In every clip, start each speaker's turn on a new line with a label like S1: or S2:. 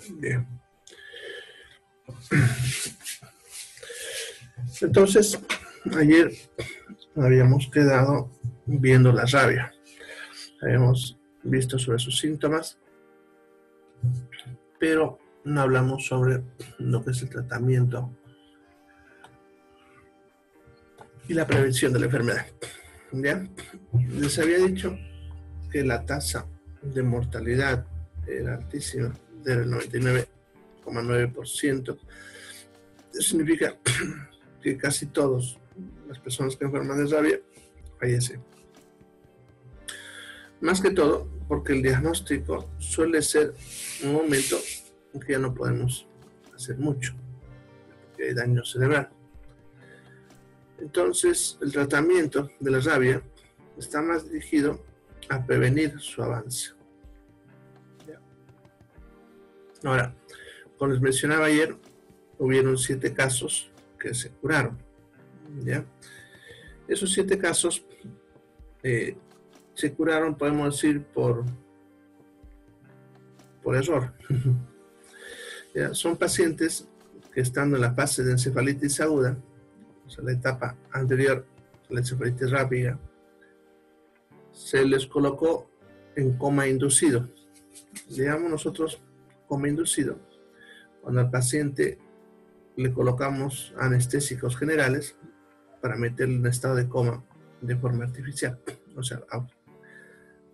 S1: Bien. Entonces, ayer habíamos quedado viendo la rabia. Habíamos visto sobre sus síntomas, pero no hablamos sobre lo que es el tratamiento y la prevención de la enfermedad. ¿Ya? Les había dicho que la tasa de mortalidad era altísima, del 99,9%. Eso significa que casi todas las personas que enferman de rabia fallecen. Más que todo porque el diagnóstico suele ser un momento en que ya no podemos hacer mucho, porque hay daño cerebral. Entonces, el tratamiento de la rabia está más dirigido a prevenir su avance. Ahora, como les mencionaba ayer, hubieron 7 casos que se curaron. ¿Ya? Esos 7 casos se curaron, podemos decir, por error. ¿Ya? Son pacientes que estando en la fase de encefalitis aguda, o sea, la etapa anterior a la encefalitis rápida, se les colocó en coma inducido. Digamos nosotros coma inducido cuando al paciente le colocamos anestésicos generales para meterle en estado de coma de forma artificial. O sea,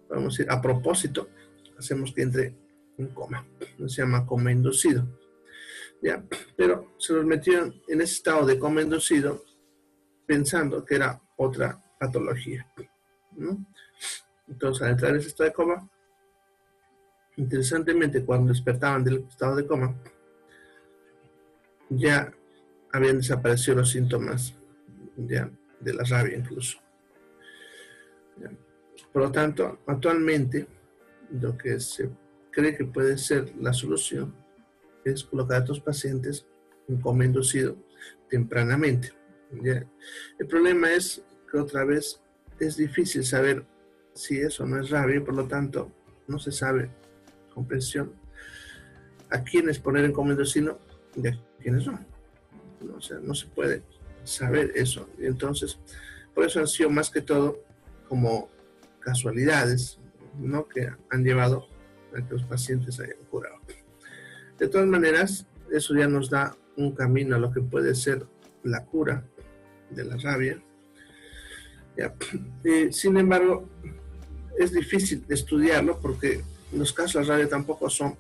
S1: podemos decir, a propósito, hacemos que entre en coma. Se llama coma inducido. ¿Ya? Pero se los metieron en ese estado de coma inducido pensando que era otra patología, ¿no? Entonces, al entrar en ese estado de coma, interesantemente, cuando despertaban del estado de coma, ya habían desaparecido los síntomas ya, de la rabia incluso. ¿Ya? Por lo tanto, actualmente, lo que se cree que puede ser la solución es colocar a estos pacientes en coma inducido tempranamente. ¿Ya? El problema es que otra vez es difícil saber si eso no es rabia y por lo tanto no se sabe con precisión a quiénes poner en coma inducido y a quiénes no. O sea, no se puede saber eso. Y entonces, por eso han sido más que todo como casualidades, ¿no?, que han llevado a que los pacientes hayan curado. De todas maneras, eso ya nos da un camino a lo que puede ser la cura de la rabia. Sin embargo, es difícil estudiarlo porque los casos de rabia tampoco son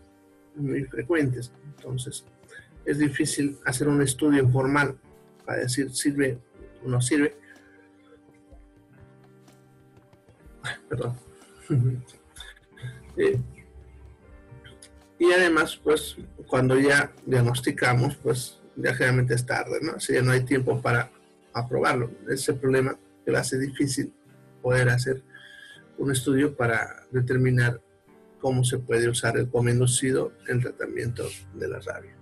S1: muy frecuentes. Entonces, es difícil hacer un estudio formal para decir sirve o no sirve. Perdón. Y además, pues, cuando ya diagnosticamos, pues, ya generalmente es tarde, ¿no? Así ya no hay tiempo para aprobarlo. Ese problema que lo hace difícil poder hacer un estudio para determinar cómo se puede usar el coma inducido en el tratamiento de la rabia.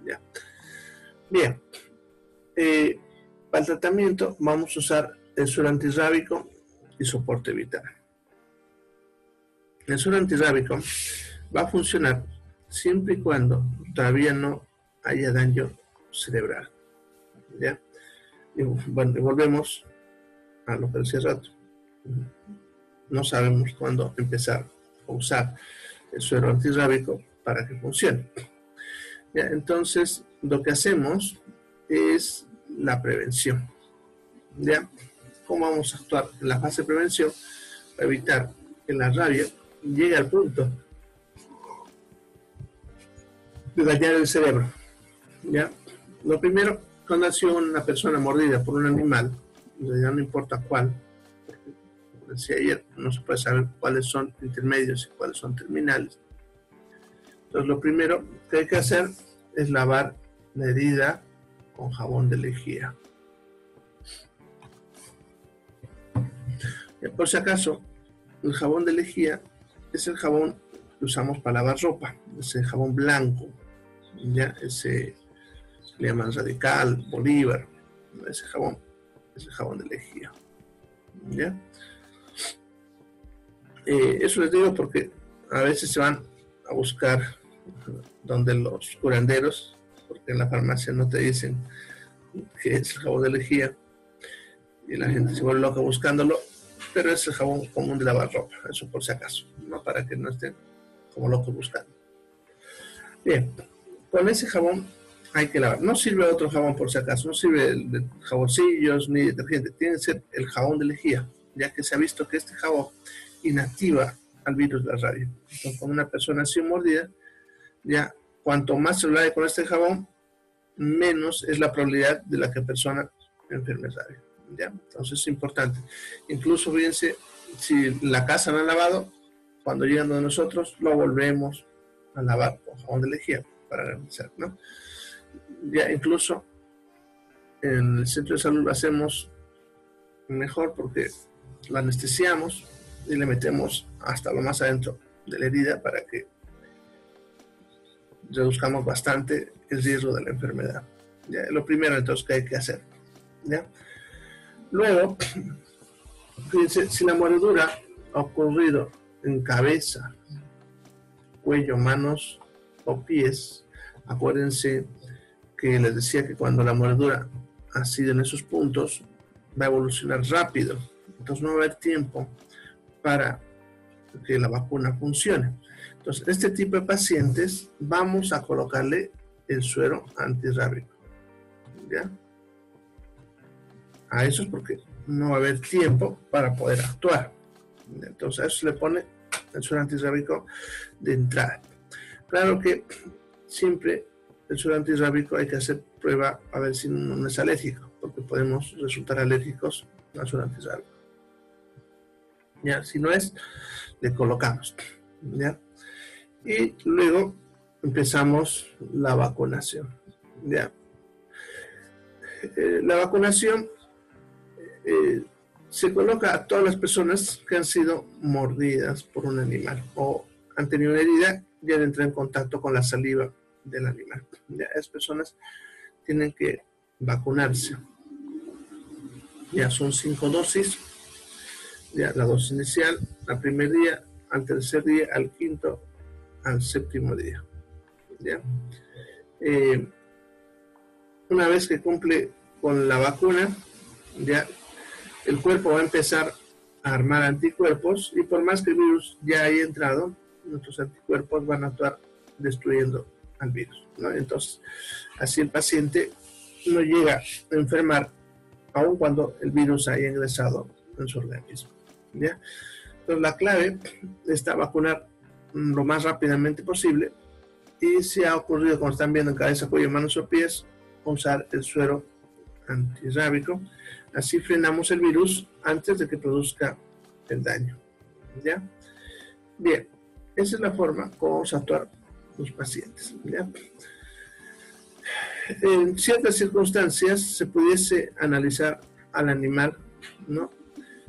S1: ¿Ya? Bien. Para el tratamiento vamos a usar el suero antirrábico y soporte vital. El suero antirrábico va a funcionar siempre y cuando todavía no haya daño cerebral. ¿Ya? Y bueno, y volvemos a lo que decía hace rato. No sabemos cuándo empezar a usar el suero antirrábico para que funcione. ¿Ya? Entonces, lo que hacemos es la prevención. ¿Ya? ¿Cómo vamos a actuar en la fase de prevención para evitar que la rabia llegue al punto de dañar el cerebro? ¿Ya? Lo primero, cuando ha sido una persona mordida por un animal, ya no importa cuál, como decía ayer, no se puede saber cuáles son intermedios y cuáles son terminales. Entonces, lo primero que hay que hacer es lavar la herida con jabón de lejía. Por si acaso, el jabón de lejía es el jabón que usamos para lavar ropa, ese jabón blanco, ya ese le llaman Radical, Bolívar, ese jabón es el jabón de lejía. ¿Ya? Eso les digo porque a veces se van a buscar donde los curanderos, porque en la farmacia no te dicen que es el jabón de lejía, y la gente se vuelve loca buscándolo, pero es el jabón común de lavar ropa, eso por si acaso, ¿no? Para que no estén como locos buscando. Bien, con ese jabón hay que lavar. No sirve otro jabón por si acaso, no sirve el de jaboncillos ni detergente, tiene que ser el jabón de lejía, ya que se ha visto que este jabón inactiva al virus de la rabia. Entonces, cuando una persona ha sido mordida, ya cuanto más se lo lave con este jabón, menos es la probabilidad de la que la persona enferme de rabia. ¿Ya? Entonces es importante. Incluso fíjense, si la casa no ha lavado, cuando llegan de nosotros, lo volvemos a lavar con jabón de lejía para garantizar, ¿no? Ya incluso en el centro de salud lo hacemos mejor porque lo anestesiamos y le metemos hasta lo más adentro de la herida para que reduzcamos bastante el riesgo de la enfermedad. ¿Ya? Lo primero entonces que hay que hacer. ¿Ya? Luego, fíjense, si la mordedura ha ocurrido en cabeza, cuello, manos o pies, acuérdense que les decía que cuando la mordedura ha sido en esos puntos, va a evolucionar rápido. Entonces no va a haber tiempo para que la vacuna funcione. Entonces, este tipo de pacientes vamos a colocarle el suero antirrábico. ¿Ya? A eso es porque no va a haber tiempo para poder actuar. Entonces a eso se le pone el suero antirrábico de entrada. Claro que siempre el suero antirrábico hay que hacer prueba a ver si no es alérgico, porque podemos resultar alérgicos al suero antirrábico. ¿Ya? Si no es, le colocamos. ¿Ya? Y luego empezamos la vacunación. ¿Ya? La vacunación se coloca a todas las personas que han sido mordidas por un animal o han tenido una herida y han entrado en contacto con la saliva del animal. Ya, esas personas tienen que vacunarse. Ya son 5 dosis. Ya la dosis inicial, al primer día, al tercer día, al quinto, al séptimo día. ¿Ya? Una vez que cumple con la vacuna, ya el cuerpo va a empezar a armar anticuerpos y por más que el virus ya haya entrado, nuestros anticuerpos van a actuar destruyendo al virus, ¿no? Entonces, así el paciente no llega a enfermar aun cuando el virus haya ingresado en su organismo. ¿Ya? Entonces, la clave está vacunar lo más rápidamente posible y si ha ocurrido, como están viendo en cabeza, cuello, manos o pies, usar el suero antirrábico. Así frenamos el virus antes de que produzca el daño. ¿Ya? Bien, esa es la forma como vamos a actuar los pacientes. ¿Ya? En ciertas circunstancias se pudiese analizar al animal, ¿no?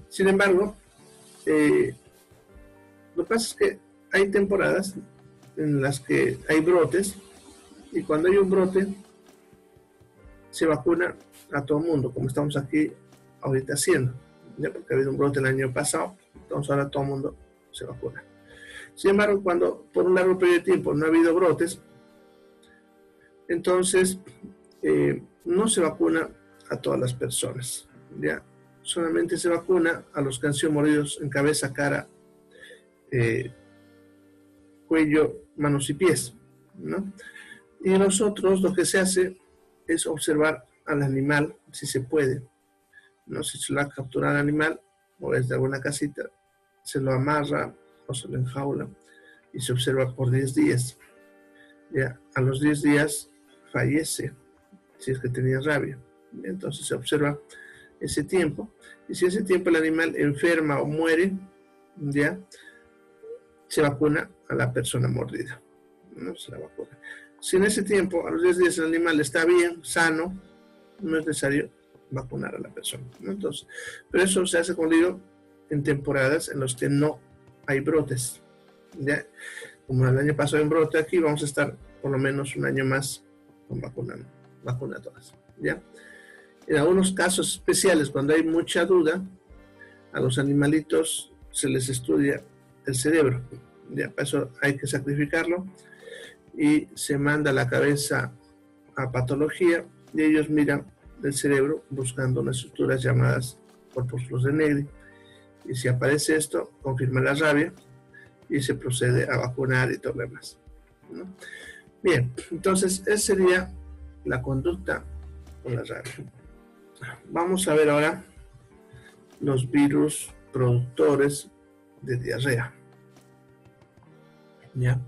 S1: Sin embargo, lo que pasa es que hay temporadas en las que hay brotes y cuando hay un brote se vacuna a todo el mundo, como estamos aquí ahorita haciendo, ¿ya? Porque ha habido un brote el año pasado, entonces ahora todo el mundo se vacuna. Sin embargo, cuando por un largo periodo de tiempo no ha habido brotes, entonces no se vacuna a todas las personas, ¿ya? Solamente se vacuna a los que han sido mordidos en cabeza, cara, cuello, manos y pies, ¿no? Y nosotros lo que se hace es observar al animal, si se puede, ¿no? Si se lo ha capturado al animal o es de alguna casita, se lo amarra o se lo enjaula y se observa por 10 días. Ya, a los 10 días fallece, si es que tenía rabia. Entonces se observa ese tiempo, y si ese tiempo el animal enferma o muere, ya se vacuna a la persona mordida, ¿no? Se la vacuna. Si en ese tiempo, a los 10 días, el animal está bien, sano, no es necesario vacunar a la persona, ¿no? Entonces, pero eso se hace, como digo, en temporadas en las que no hay brotes. ¿Ya? Como el año pasado en brote aquí, vamos a estar por lo menos un año más con vacuna todas. ¿Ya? En algunos casos especiales, cuando hay mucha duda, a los animalitos se les estudia el cerebro. ¿Ya? Para eso hay que sacrificarlo y se manda la cabeza a patología y ellos miran el cerebro buscando unas estructuras llamadas corpúsculos de Negri. Y si aparece esto, confirma la rabia y se procede a vacunar y todo lo demás, ¿no? Bien, entonces esa sería la conducta con la rabia. Vamos a ver ahora los virus productores de diarrea. ¿Ya?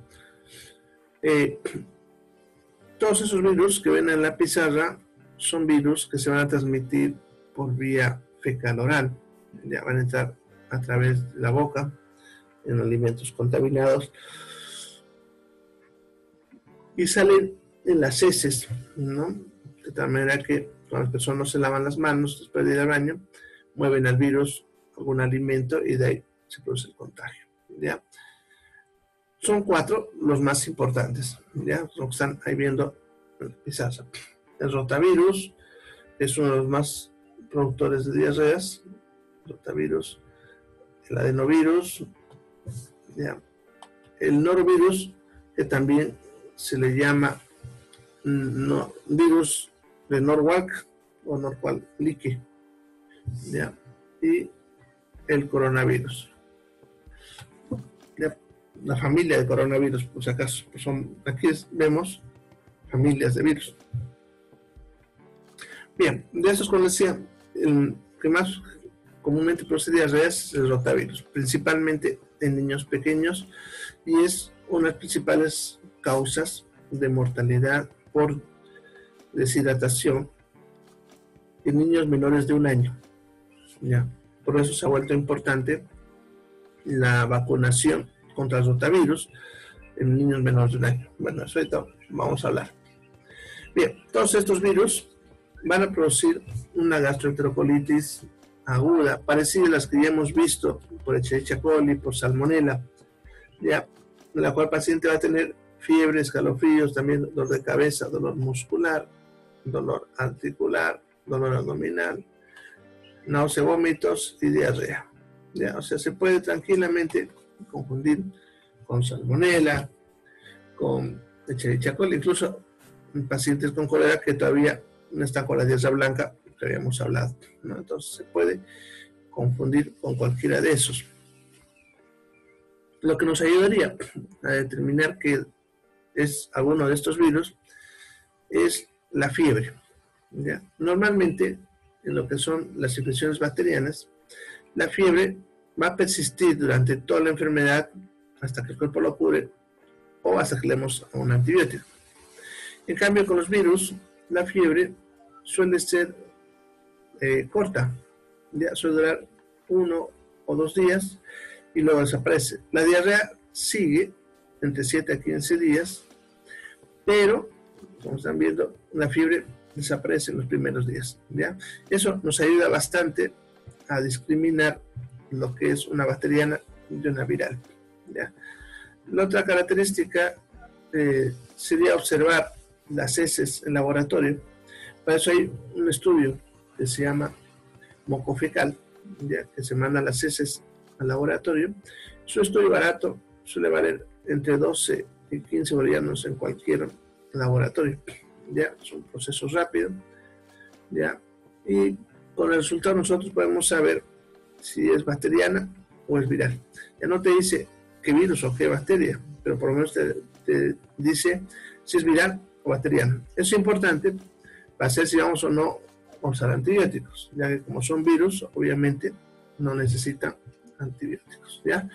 S1: Todos esos virus que ven en la pizarra son virus que se van a transmitir por vía fecal oral. Ya van a entrar a través de la boca en alimentos contaminados y salen en las heces, ¿no? De tal manera que cuando las personas no se lavan las manos después de ir al baño, mueven al virus algún alimento y de ahí se produce el contagio, ¿ya? Son 4 los más importantes, ¿ya? Los que están ahí viendo en la pizarra. El rotavirus es uno de los más productores de diarreas, rotavirus, el adenovirus, ¿ya? El norovirus, que también se le llama virus de Norwalk o Norwalk-Like, ¿ya? Y el coronavirus, ¿ya? La familia de coronavirus, por si acaso, pues aquí vemos familias de virus. Bien, de esos, como decía, el que más comúnmente produce diarreas es el rotavirus, principalmente en niños pequeños, y es una de las principales causas de mortalidad por deshidratación en niños menores de 1 año. ¿Ya? Por eso se ha vuelto importante la vacunación contra el rotavirus en niños menores de 1 año. Bueno, eso ahorita vamos a hablar. Bien, todos estos virus van a producir una gastroenterocolitis aguda, parecida a las que ya hemos visto por Escherichia coli, por Salmonella, ya, en la cual el paciente va a tener fiebre, escalofríos, también dolor de cabeza, dolor muscular, dolor articular, dolor abdominal, náusea, vómitos y diarrea. ¿Ya? O sea, se puede tranquilamente confundir con Salmonella, con Escherichia coli, incluso en pacientes con cólera que todavía no están con la diarrea blanca que habíamos hablado, ¿no? Entonces se puede confundir con cualquiera de esos. Lo que nos ayudaría a determinar que es alguno de estos virus es la fiebre, ¿ya? Normalmente, en lo que son las infecciones bacterianas, la fiebre va a persistir durante toda la enfermedad hasta que el cuerpo lo cure o hasta que le demos un antibiótico. En cambio, con los virus, la fiebre suele ser corta, ya suele durar 1 o 2 días y luego desaparece. La diarrea sigue entre 7 a 15 días, pero, como están viendo, la fiebre desaparece en los primeros días, ¿ya? Eso nos ayuda bastante a discriminar lo que es una bacteriana de una viral, ¿ya? La otra característica sería observar las heces en laboratorio. Para eso hay un estudio que se llama moco fecal, ¿ya? Que se mandan las heces al laboratorio. Es un estudio barato, suele valer entre 12 y 15 bolivianos en cualquier laboratorio, ¿ya? Es un proceso rápido, ¿ya? Y con el resultado nosotros podemos saber si es bacteriana o es viral. Ya no te dice qué virus o qué bacteria, pero por lo menos te dice si es viral o bacteriana. Eso es importante para saber si vamos o no a usar antibióticos, ya que como son virus, obviamente no necesitan antibióticos, ¿ya?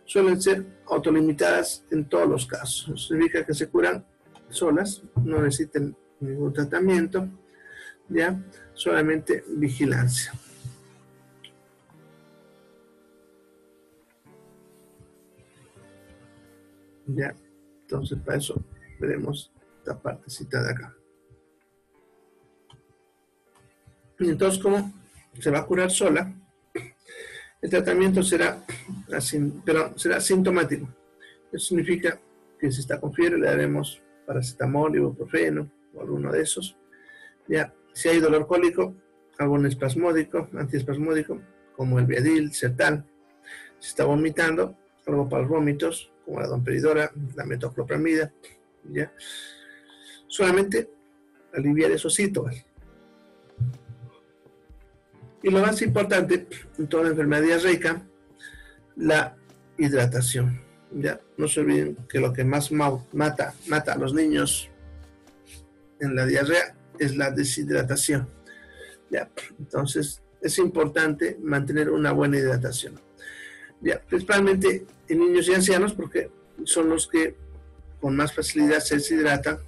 S1: Suelen ser autolimitadas en todos los casos. Significa que se curan solas, no necesitan ningún tratamiento, ¿ya? Solamente vigilancia. ¿Ya? Entonces, para eso veremos esta partecita de acá. Y entonces, ¿cómo se va a curar sola? El tratamiento será sintomático. Eso significa que si está con fiebre le daremos paracetamol, ibuprofeno o alguno de esos. Ya, si hay dolor cólico, algún espasmódico, antiespasmódico, como el Viadil, Sertal. Si está vomitando, algo para los vómitos, como la domperidona, la metoclopramida, ¿ya? Solamente aliviar esos síntomas. Y lo más importante en toda la enfermedad diarreica, la hidratación, ¿ya? No se olviden que lo que más mata a los niños en la diarrea es la deshidratación, ¿ya? Entonces es importante mantener una buena hidratación, ¿ya? Principalmente en niños y ancianos, porque son los que con más facilidad se deshidratan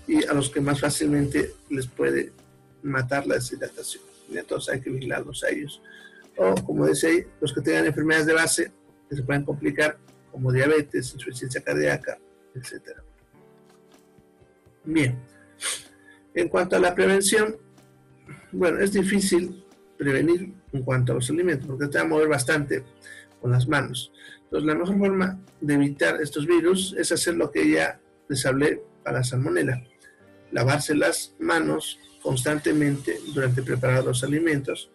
S1: y a los que más fácilmente les puede matar la deshidratación. ¿Ya? Entonces hay que vigilarlos a ellos. O, como decía ahí, los que tengan enfermedades de base que se pueden complicar, como diabetes, insuficiencia cardíaca, etc. Bien. En cuanto a la prevención, bueno, es difícil prevenir en cuanto a los alimentos, porque te va a mover bastante con las manos. Entonces, la mejor forma de evitar estos virus es hacer lo que ya les hablé para la salmonela. Lavarse las manos constantemente durante preparar los alimentos.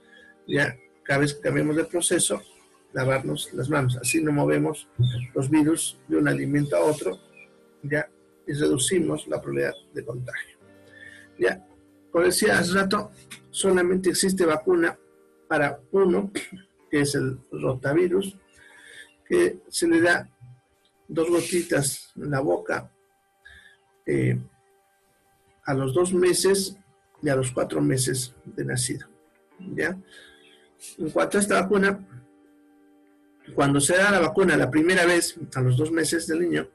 S1: Ya cada vez que cambiemos de proceso, lavarnos las manos. Así no movemos los virus de un alimento a otro, ya, y reducimos la probabilidad de contagio. Ya, como decía hace rato, solamente existe vacuna para uno, que es el rotavirus, que se le da 2 gotitas en la boca a los 2 meses y a los 4 meses de nacido. ¿Ya? En cuanto a esta vacuna, cuando se da la vacuna la primera vez, a los 2 meses del niño,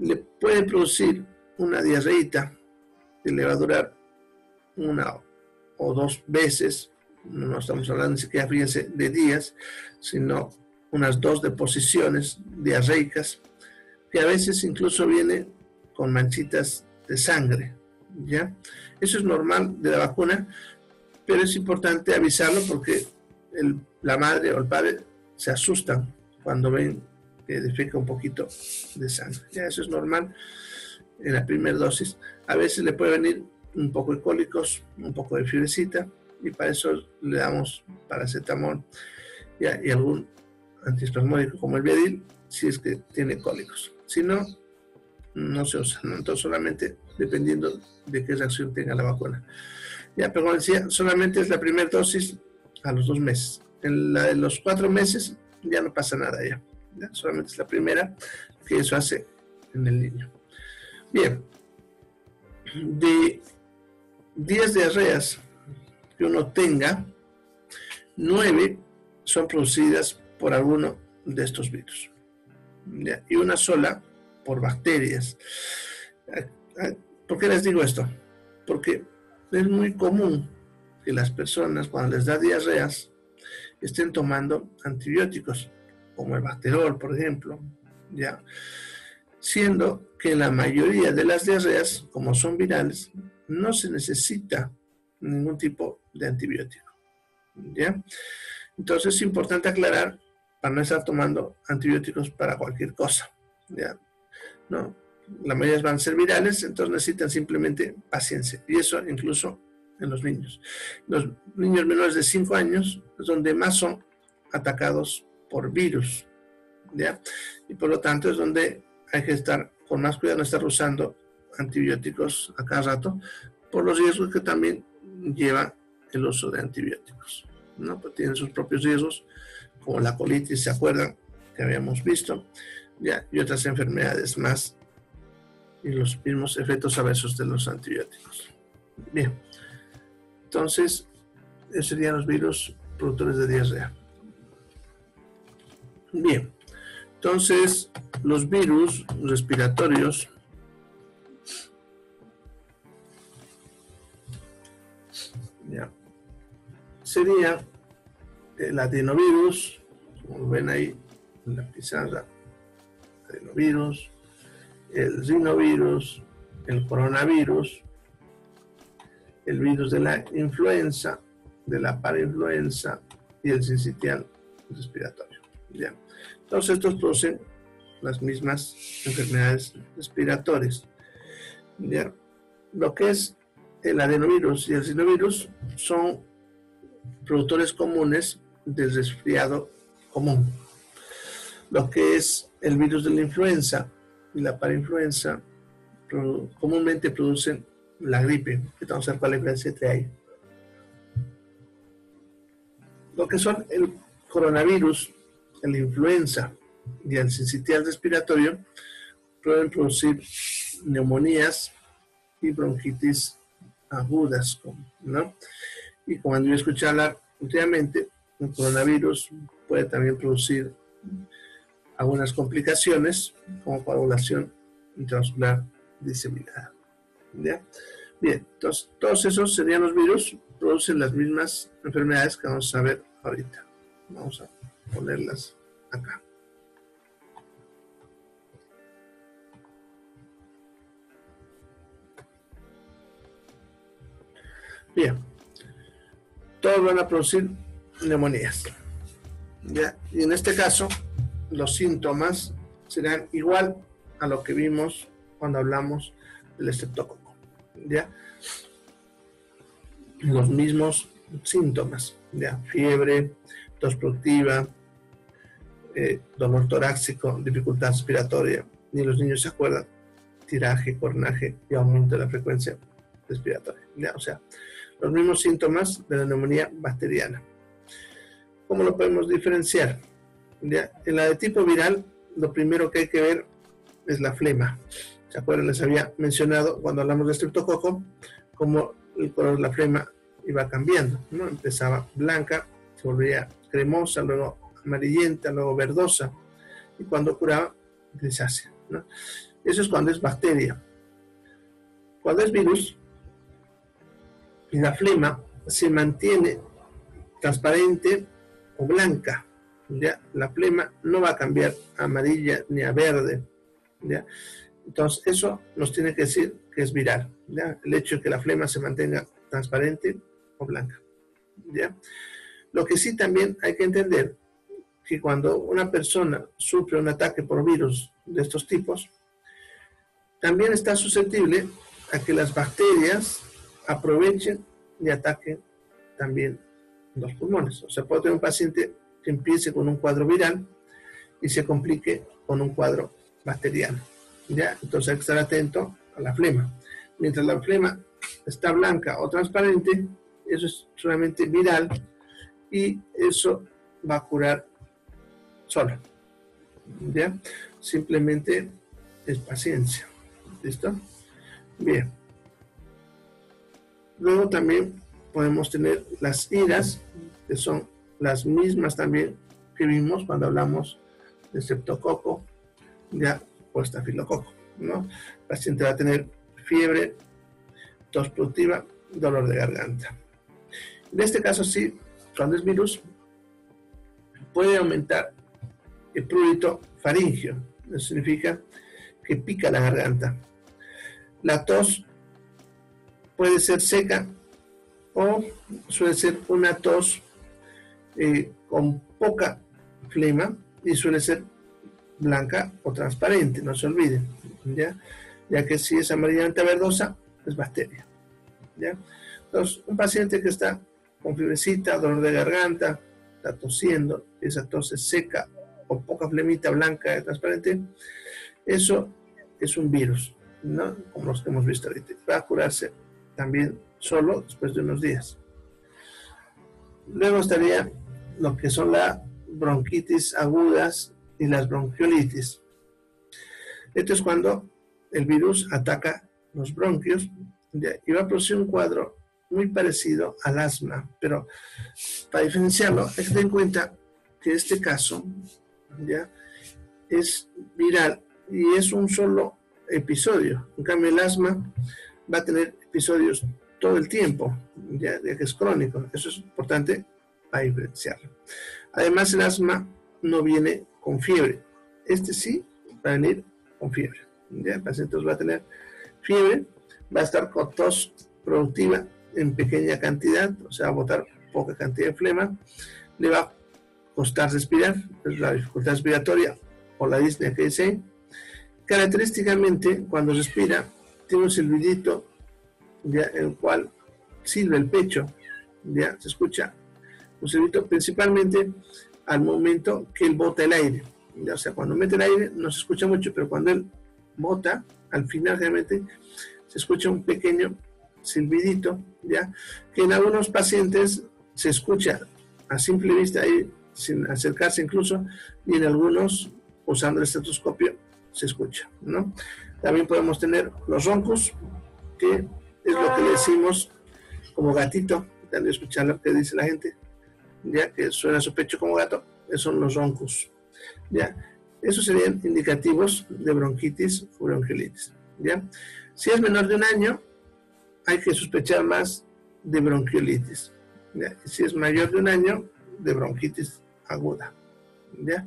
S1: le puede producir una diarreíta que le va a durar 1 o 2 veces, no estamos hablando ni siquiera, fíjense, de días, sino unas 2 deposiciones diarreicas, que a veces incluso viene con manchitas de sangre, ¿ya? Eso es normal de la vacuna, pero es importante avisarlo porque la madre o el padre se asustan cuando ven que defeca un poquito de sangre. Ya, eso es normal en la primera dosis. A veces le puede venir un poco de cólicos, un poco de fiebrecita, y para eso le damos paracetamol, ¿ya? Y algún antiespasmódico como el Viadil, si es que tiene cólicos. Si no, no se usa, ¿no? Entonces solamente dependiendo de qué reacción tenga la vacuna. Ya, pero como decía, solamente es la primera dosis a los 2 meses. En la de los 4 meses ya no pasa nada ya. Solamente es la primera que eso hace en el niño. Bien, de 10 diarreas que uno tenga, 9 son producidas por alguno de estos virus, ¿ya? Y una sola por bacterias. ¿Por qué les digo esto? Porque es muy común que las personas cuando les da diarreas estén tomando antibióticos, como el Bacterol, por ejemplo, ¿ya? Siendo que la mayoría de las diarreas, como son virales, no se necesita ningún tipo de antibiótico, ¿ya? Entonces es importante aclarar para no estar tomando antibióticos para cualquier cosa, ¿ya? ¿No? La mayoría van a ser virales, entonces necesitan simplemente paciencia, y eso incluso en los niños. Los niños menores de 5 años es donde más son atacados por virus, ¿ya? Y por lo tanto es donde hay que estar con más cuidado, no estar usando antibióticos a cada rato, por los riesgos que también lleva el uso de antibióticos, ¿no? Pues tienen sus propios riesgos, como la colitis, ¿se acuerdan? Que habíamos visto, ¿ya? Y otras enfermedades más, y los mismos efectos adversos de los antibióticos. Bien, entonces, esos serían los virus productores de diarrea. Bien, entonces, los virus respiratorios ya sería el adenovirus, como ven ahí en la pizarra, adenovirus, el rinovirus, el coronavirus, el virus de la influenza, de la parainfluenza y el sincitial respiratorio. ¿Ya? Entonces estos producen las mismas enfermedades respiratorias. ¿Ya? Lo que es el adenovirus y el rinovirus son productores comunes del resfriado común. Lo que es el virus de la influenza y la parainfluenza comúnmente producen la gripe. Vamos a ver cuál es la diferencia entre ahí. Lo que son el coronavirus, la influenza y el sincitial respiratorio pueden producir neumonías y bronquitis agudas, ¿no? Y como han escuchado hablar últimamente, el coronavirus puede también producir algunas complicaciones como coagulación intravascular diseminada. ¿Ya? Bien, entonces todos esos serían los virus, producen las mismas enfermedades que vamos a ver ahorita. Vamos a ponerlas acá. Bien, todos van a producir neumonías. ¿Ya? Y en este caso, los síntomas serán igual a lo que vimos cuando hablamos del estreptococo. ¿Ya? Los mismos síntomas, ¿ya? Fiebre, tos productiva, dolor torácico, dificultad respiratoria, y los niños se acuerdan, tiraje, cornaje y aumento de la frecuencia respiratoria, ¿ya? O sea, los mismos síntomas de la neumonía bacteriana. ¿Cómo lo podemos diferenciar? ¿Ya? En la de tipo viral, lo primero que hay que ver es la flema. ¿Se acuerdan? Les había mencionado cuando hablamos de estreptococo, como el color de la flema iba cambiando, ¿no? Empezaba blanca, se volvía cremosa, luego amarillenta, luego verdosa, y cuando curaba, grisácea, ¿no? Eso es cuando es bacteria. Cuando es virus, la flema se mantiene transparente o blanca, ¿ya? La flema no va a cambiar a amarilla ni a verde, ¿ya? Entonces eso nos tiene que decir que es viral, ¿ya? El hecho de que la flema se mantenga transparente o blanca, ¿ya? Lo que sí también hay que entender que cuando una persona sufre un ataque por virus de estos tipos, también está susceptible a que las bacterias aprovechen y ataquen también los pulmones. O sea, puede tener un paciente que empiece con un cuadro viral y se complique con un cuadro bacteriano, ¿ya? Entonces hay que estar atento a la flema. Mientras la flema está blanca o transparente, eso es solamente viral y eso va a curar solo, ¿ya? Simplemente es paciencia. ¿Listo? Bien. Luego también podemos tener las iras, que son las mismas también que vimos cuando hablamos de estreptococo, ya, o estafilococo, ¿no? El paciente va a tener fiebre, tos productiva, dolor de garganta. En este caso sí, cuando es virus, puede aumentar el prurito faríngeo. Eso significa que pica la garganta. La tos puede ser seca o suele ser una tos con poca flema y suele ser blanca o transparente, no se olviden, ya que si es amarillenta verdosa es bacteria, ¿ya? Entonces, un paciente que está con fiebrecita, dolor de garganta, está tosiendo, esa tos es seca o poca flemita blanca y transparente, eso es un virus, ¿no? Como los que hemos visto ahorita. Va a curarse también solo después de unos días. Luego estaría lo que son las bronquitis agudas y las bronquiolitis. Esto es cuando el virus ataca los bronquios y va a producir un cuadro muy parecido al asma, pero para diferenciarlo hay que tener en cuenta que este caso ya es viral y es un solo episodio. En cambio, el asma va a tener episodios todo el tiempo, ya que es crónico. Eso es importante para diferenciarlo. Además, el asma no viene con fiebre. Este sí va a venir con fiebre. ¿Ya? El paciente va a tener fiebre, va a estar con tos productiva en pequeña cantidad, o sea, va a botar poca cantidad de flema, le va a costar respirar, es la dificultad respiratoria o la disnea que dice. Característicamente, cuando respira, tiene un silbidito, ¿ya? El cual silba el pecho, ¿ya? Se escucha un silbito principalmente al momento que él bota el aire, ¿ya? O sea, cuando mete el aire no se escucha mucho, pero cuando él bota, al final realmente se escucha un pequeño silbidito, ¿ya? Que en algunos pacientes se escucha a simple vista y sin acercarse incluso, y en algunos, usando el estetoscopio, se escucha, ¿no? También podemos tener los roncos, que es lo que le decimos como gatito, cuando escuchar lo que dice la gente, ya que suena su pecho como gato, esos son los roncos, ¿ya? Esos serían indicativos de bronquitis o bronquiolitis, ¿ya? Si es menor de un año, hay que sospechar más de bronquiolitis, ¿ya? Si es mayor de un año, de bronquitis aguda, ¿ya?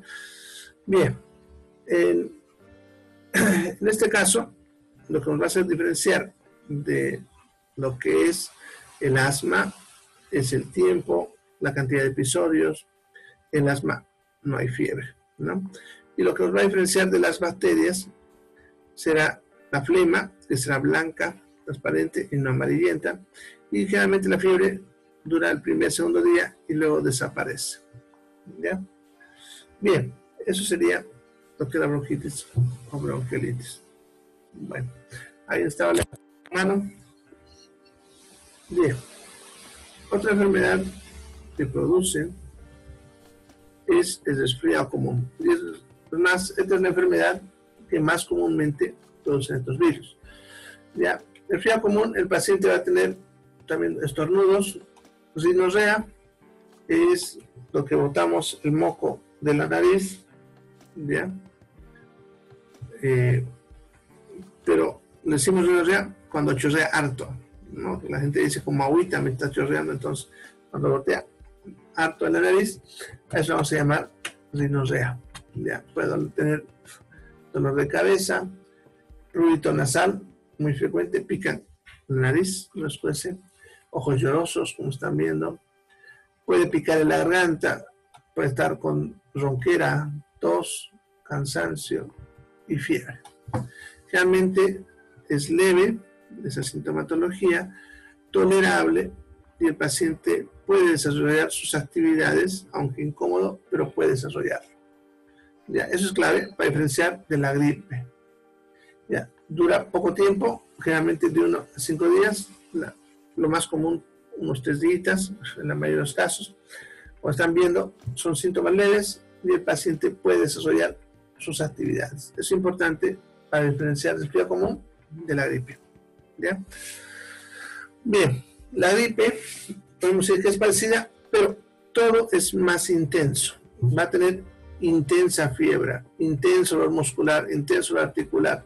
S1: Bien, en este caso, lo que nos va a hacer diferenciar de lo que es el asma es el tiempo, la cantidad de episodios. El asma no hay fiebre, ¿no? Y lo que nos va a diferenciar de las bacterias será la flema, que será blanca, transparente y no amarillenta, y generalmente la fiebre dura el primer, segundo día y luego desaparece, ¿ya? Bien, eso sería lo que es la bronquitis o bronquiolitis. Bueno, ahí estaba la mano. Bien, otra enfermedad que produce es el resfriado común. Y esta es la enfermedad que más comúnmente producen estos virus. Ya, el resfriado común, el paciente va a tener también estornudos, rinorrea, es lo que botamos el moco de la nariz, ¿ya? Pero le decimos rinorrea cuando chorrea harto, ¿no? La gente dice como agüita me está chorreando, entonces cuando botea harto en la nariz, a eso vamos a llamar rinorrea, ¿ya? Pueden tener dolor de cabeza, ruido nasal muy frecuente, pican la nariz, no escuece, ojos llorosos, como están viendo, puede picar en la garganta, puede estar con ronquera, tos, cansancio y fiebre. Realmente es leve esa sintomatología, tolerable, y el paciente puede desarrollar sus actividades, aunque incómodo, pero puede desarrollarlo. ¿Ya? Eso es clave para diferenciar de la gripe. ¿Ya? Dura poco tiempo, generalmente de 1 a 5 días, lo más común unos 3 días, en la mayoría de los casos. Como están viendo, son síntomas leves y el paciente puede desarrollar sus actividades. Es importante para diferenciar el resfriado común de la gripe, ¿ya? Bien, la gripe podemos decir que es parecida, pero todo es más intenso. Va a tener intensa fiebre, intenso dolor muscular, intenso dolor articular.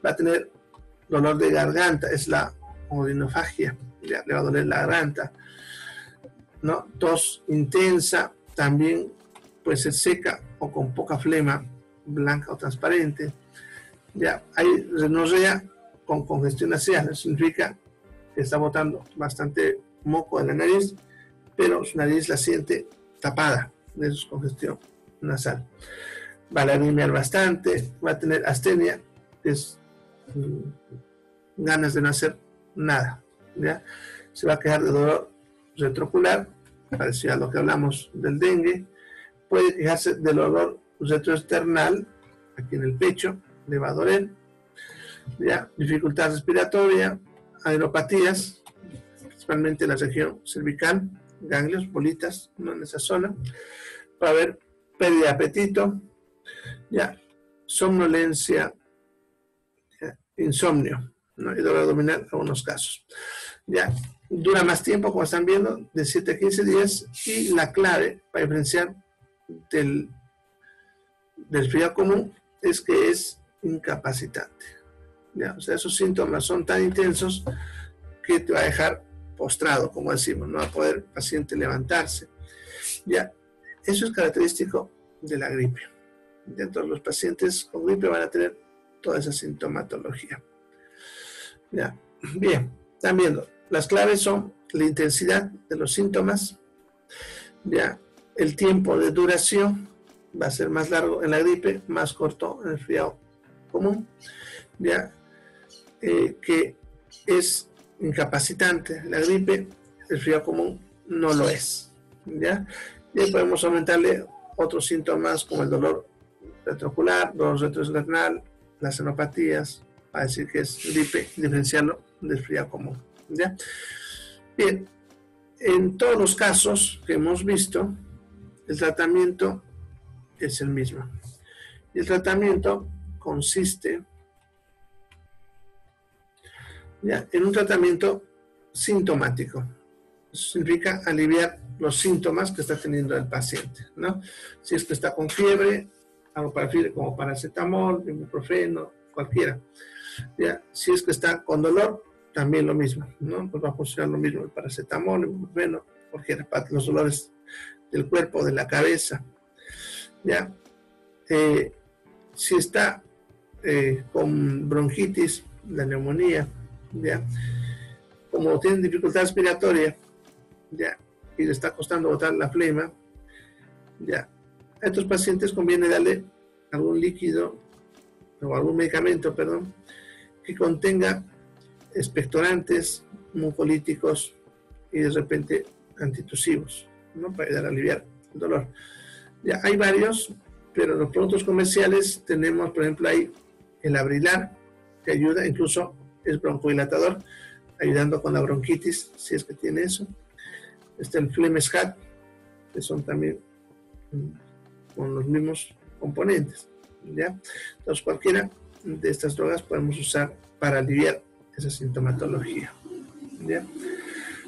S1: Va a tener dolor de garganta, es la odinofagia, ya le va a doler la garganta, ¿no? Tos intensa, también puede ser seca o con poca flema, blanca o transparente. Ya hay rinorrea con congestión nasal, eso significa que está botando bastante moco de la nariz, pero su nariz la siente tapada de su congestión nasal. Va a lagrimear bastante, va a tener astenia, que es ganas de no hacer nada, ¿ya? Se va a quejar de dolor retroocular, parecido a lo que hablamos del dengue. Puede quejarse del dolor retroesternal, aquí en el pecho, le va a doler, ¿ya? Dificultad respiratoria, aeropatías, principalmente en la región cervical, ganglios, bolitas, ¿no? En esa zona. Va a haber pérdida de apetito, ¿ya? Somnolencia, ¿ya? Insomnio, ¿no? Y dolor abdominal en algunos casos. Ya, dura más tiempo, como están viendo, de 7 a 15 días, y la clave para diferenciar del resfriado común es que es incapacitante. ¿Ya? O sea, esos síntomas son tan intensos que te va a dejar postrado, como decimos, no va a poder el paciente levantarse. Ya, eso es característico de la gripe. Dentro de los pacientes con gripe van a tener toda esa sintomatología. Ya, bien, están viendo. Las claves son la intensidad de los síntomas, ya, el tiempo de duración va a ser más largo en la gripe, más corto en el resfriado común, ya, que es incapacitante la gripe, el resfriado común no lo es, ya. Y ahí podemos aumentarle otros síntomas como el dolor retroocular, dolor retroesternal, las xenopatías, para decir que es gripe, diferenciarlo del resfriado común. ¿Ya? Bien, en todos los casos que hemos visto, el tratamiento es el mismo. Y el tratamiento consiste en un tratamiento sintomático. Eso significa aliviar los síntomas que está teniendo el paciente, ¿no? Si es que está con fiebre, algo para fiebre como paracetamol, ibuprofeno, cualquiera. ¿Ya? Si es que está con dolor, también lo mismo, ¿no? Pues va a funcionar lo mismo el paracetamol, el ibuprofeno, cualquiera, para los dolores del cuerpo, de la cabeza. ¿Ya? Si está con bronquitis, la neumonía, ¿ya? Como tienen dificultad respiratoria, ¿ya? Y le está costando botar la flema, ¿ya? A estos pacientes conviene darle algún líquido o algún medicamento, perdón, que contenga expectorantes, mucolíticos y de repente antitusivos, ¿no? Para ayudar a aliviar el dolor. Ya hay varios, pero en los productos comerciales tenemos, por ejemplo, ahí el Abrilar, que ayuda, incluso es broncodilatador, ayudando con la bronquitis, si es que tiene eso. Está el Flemescat, que son también con los mismos componentes, ¿ya? Entonces, cualquiera de estas drogas podemos usar para aliviar esa sintomatología, ¿ya?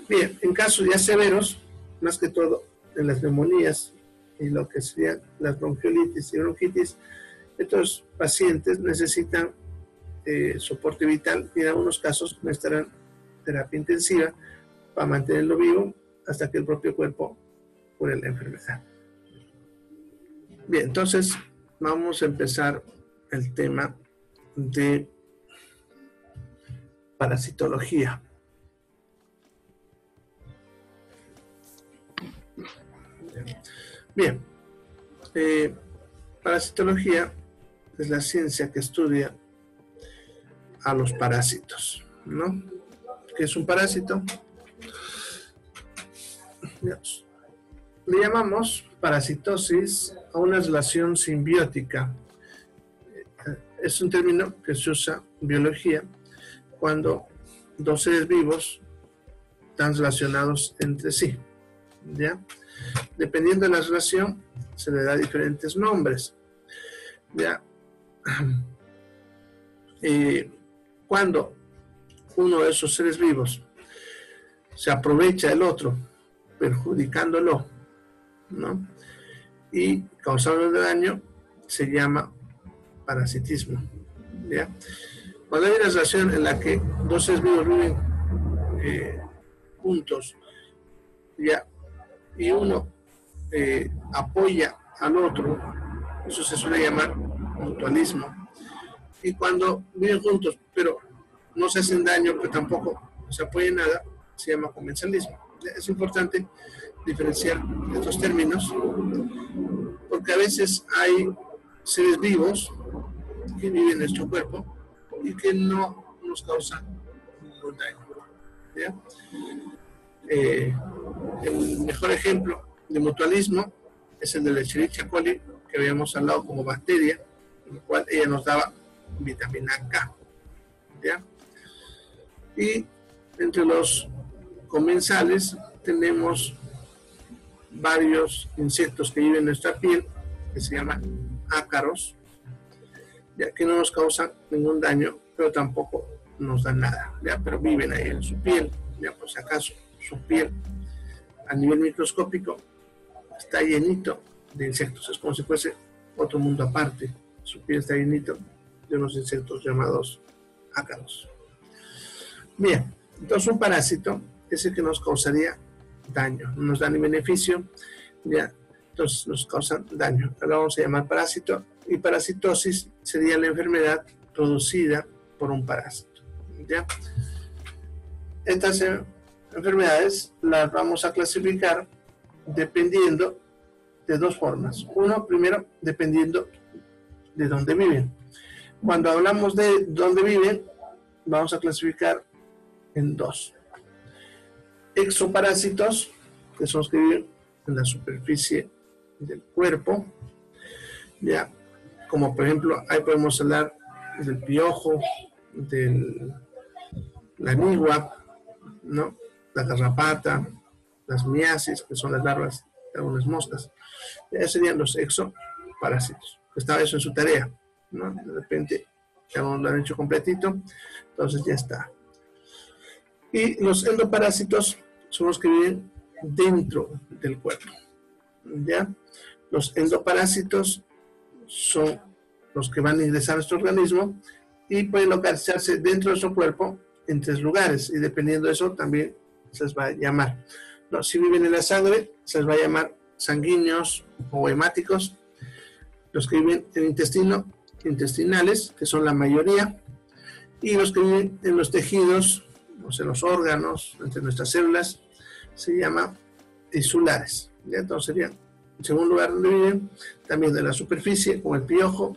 S1: Bien, en casos ya severos, más que todo en las neumonías y lo que serían las bronquiolitis y bronquitis, estos pacientes necesitan soporte vital y en algunos casos necesitarán terapia intensiva para mantenerlo vivo hasta que el propio cuerpo cure la enfermedad. Bien, entonces vamos a empezar el tema de parasitología. Bien, parasitología es la ciencia que estudia a los parásitos, ¿no? ¿Qué es un parásito? Le llamamos parasitosis a una relación simbiótica. Es un término que se usa en biología cuando dos seres vivos están relacionados entre sí, ¿ya? Dependiendo de la relación, se le da diferentes nombres, ¿ya? Cuando uno de esos seres vivos se aprovecha del otro, perjudicándolo, ¿no? Y causándole daño, se llama parasitismo, ¿ya? Cuando hay una relación en la que dos seres vivos viven juntos, ¿ya? Y uno apoya al otro, eso se suele llamar mutualismo. Y cuando viven juntos, pero no se hacen daño, pero tampoco se apoyan nada, se llama comensalismo. Es importante diferenciar estos términos, porque a veces hay seres vivos que viven en nuestro cuerpo y que no nos causan ningún daño, ¿ya? El mejor ejemplo de mutualismo es el de la Escherichia coli, que habíamos hablado como bacteria, en la cual ella nos daba vitamina K, ¿ya? Y entre los comensales tenemos varios insectos que viven en nuestra piel, que se llaman ácaros, ya que no nos causan ningún daño, pero tampoco nos dan nada, ¿ya? Pero viven ahí en su piel, ya por si acaso, su piel a nivel microscópico está llenito de insectos, es como si fuese otro mundo aparte, su piel está llenito de unos insectos llamados ácaros. Bien, entonces un parásito es el que nos causaría daño, no nos da ni beneficio, ya, entonces nos causan daño. Ahora vamos a llamar parásito, y parasitosis sería la enfermedad producida por un parásito, ¿ya? Estas enfermedades las vamos a clasificar dependiendo de dos formas. Uno, primero, dependiendo de dónde viven. Cuando hablamos de dónde viven, vamos a clasificar en dos. Exoparásitos, que son los que viven en la superficie del cuerpo, ya, como por ejemplo, ahí podemos hablar del piojo, la nigua, ¿no? La garrapata, las miasis, que son las larvas de algunas moscas. Esos serían los exoparásitos. Estaba eso en su tarea, ¿no? De repente ya no lo han hecho completito, entonces ya está. Y los endoparásitos son los que viven dentro del cuerpo, ¿ya? Los endoparásitos son los que van a ingresar a nuestro organismo y pueden localizarse dentro de nuestro cuerpo en 3 lugares, y dependiendo de eso también se les va a llamar. No, si viven en la sangre, se les va a llamar sanguíneos o hemáticos. Los que viven en intestinales, que son la mayoría, y los que viven en los tejidos, o sea, en los órganos, entre nuestras células, se llama tisulares. ¿Ya? Entonces serían, en segundo lugar donde viven, también de la superficie, como el piojo,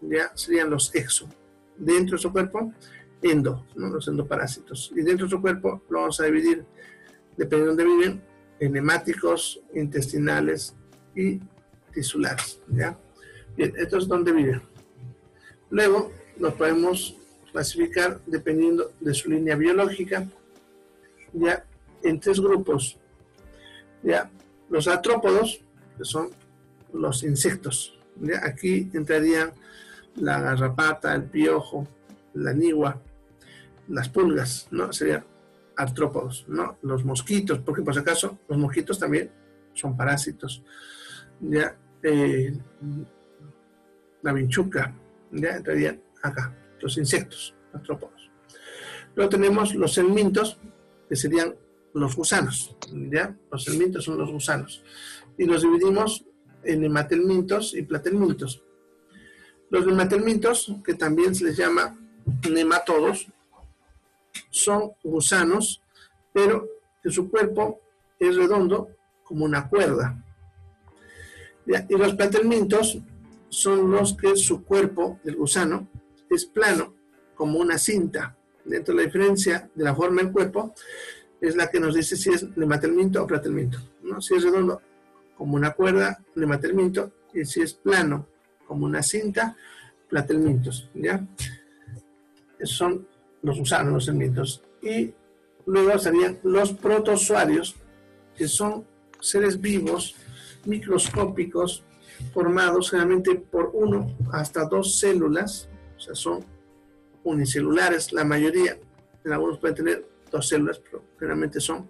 S1: ya serían los exo. Dentro de su cuerpo, endo, ¿no? Los endoparásitos. Y dentro de su cuerpo lo vamos a dividir, dependiendo de dónde viven, en hemáticos, intestinales y tisulares. ¿Ya? Bien, esto es donde viven. Luego los podemos clasificar dependiendo de su línea biológica, ya en 3 grupos. Ya, los artrópodos, que son los insectos. ¿Ya? Aquí entrarían la garrapata, el piojo, la nigua, las pulgas, ¿no? Serían artrópodos, ¿no? Los mosquitos, porque por si acaso los mosquitos también son parásitos. Ya, la vinchuca, ya entrarían acá, los insectos, artrópodos. Luego tenemos los helmintos, que serían los gusanos, ¿ya? Los helmintos son los gusanos. Y los dividimos en hematelmintos y platelmintos. Los hematelmintos, que también se les llama nematodos, son gusanos, pero que su cuerpo es redondo como una cuerda. ¿Ya? Y los platelmintos son los que su cuerpo, del gusano, es plano como una cinta. Dentro de la diferencia de la forma del cuerpo es la que nos dice si es nematelminto o platelminto, ¿no? Si es redondo como una cuerda, nematelminto, y si es plano como una cinta, platelmintos, ¿ya? Esos son los gusanos, los helmintos. Y luego estarían los protozoarios, que son seres vivos, microscópicos, formados generalmente por 1 hasta 2 células, o sea, son unicelulares, la mayoría, en algunos pueden tener 2 células, pero generalmente son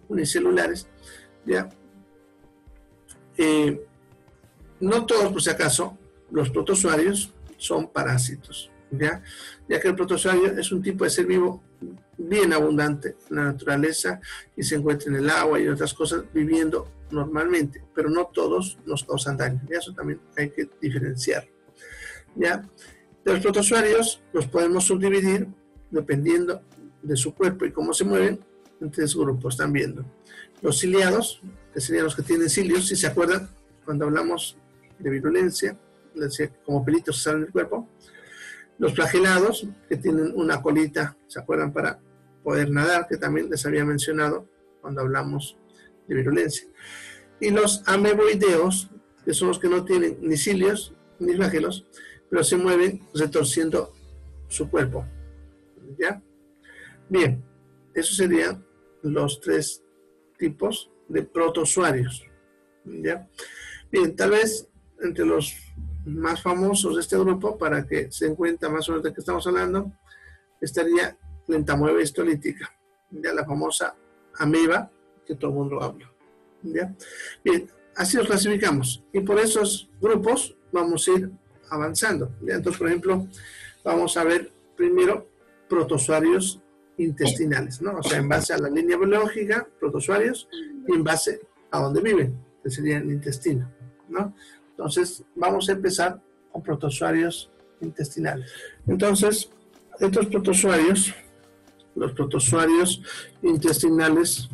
S1: unicelulares, ¿ya? No todos, por si acaso, los protozoarios son parásitos, ¿ya? Ya que el protozoario es un tipo de ser vivo bien abundante en la naturaleza y se encuentra en el agua y otras cosas viviendo normalmente, pero no todos nos causan daño, y eso también hay que diferenciar, ¿ya? De los protozoarios los podemos subdividir dependiendo de su cuerpo y cómo se mueven en 3 grupos. Están viendo los ciliados, que serían los que tienen cilios, si se acuerdan cuando hablamos de virulencia, les decía que como pelitos que salen del cuerpo. Los flagelados, que tienen una colita, se acuerdan, para poder nadar, que también les había mencionado cuando hablamos de virulencia. Y los ameboideos, que son los que no tienen ni cilios ni flagelos, pero se mueven retorciendo su cuerpo, ¿ya? Bien, esos serían los 3 tipos de protozoarios, ¿ya? Bien, tal vez entre los más famosos de este grupo, para que se den cuenta más o menos de qué estamos hablando, estaría la entamoeba histolítica, ¿ya? La famosa ameba que todo el mundo habla, ¿ya? Bien, así los clasificamos, y por esos grupos vamos a ir avanzando, ¿ya? Entonces, por ejemplo, vamos a ver primero protozoarios intestinales, ¿no? O sea, en base a la línea biológica, protozoarios, y en base a dónde viven, que sería el intestino, ¿no? Entonces, vamos a empezar con protozoarios intestinales. Entonces, estos protozoarios, los protozoarios intestinales,